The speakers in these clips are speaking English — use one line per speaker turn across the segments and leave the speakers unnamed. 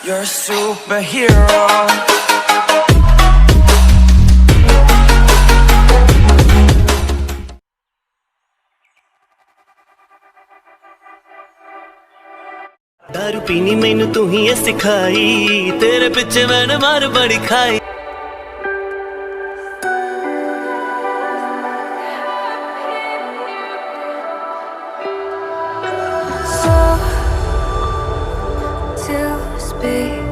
You're a superhero.
दारू पीनी मैनू तू ही है सिखाई, तेरे पिछे मैंने मार बड़ी खाई।
So to speak,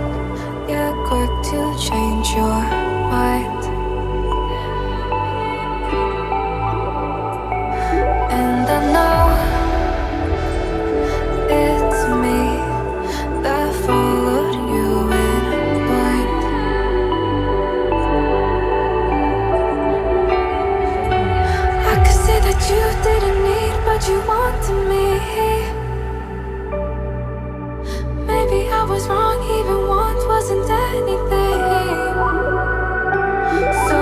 you're quick to change your mind, and I know it's me that followed you in blind. I could say that you didn't need, but you wanted me. Maybe I was wrong, even once wasn't anything. So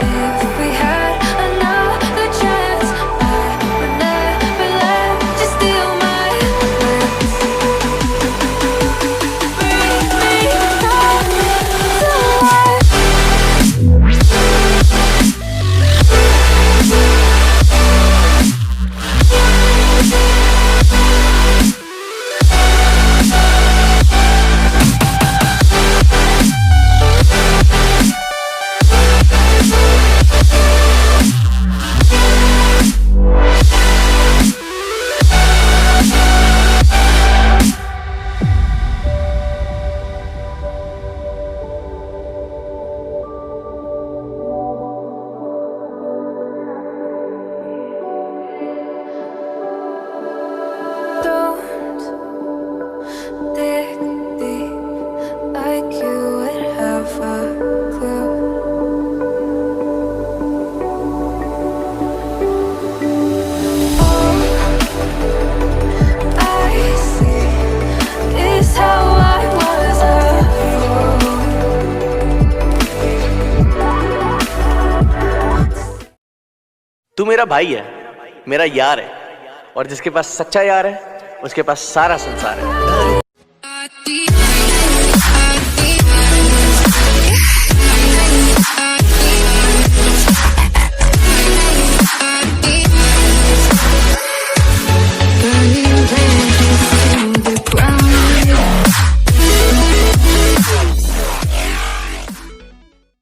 if we had another chance, I would never let you steal my lips. Bring me back to life. Don't dig deep like you would have a clue. All I see is how I was a fool.
तू मेरा भाई है, मेरा यार है, और जिसके पास सच्चा यार है उसके पास सारा संसार है।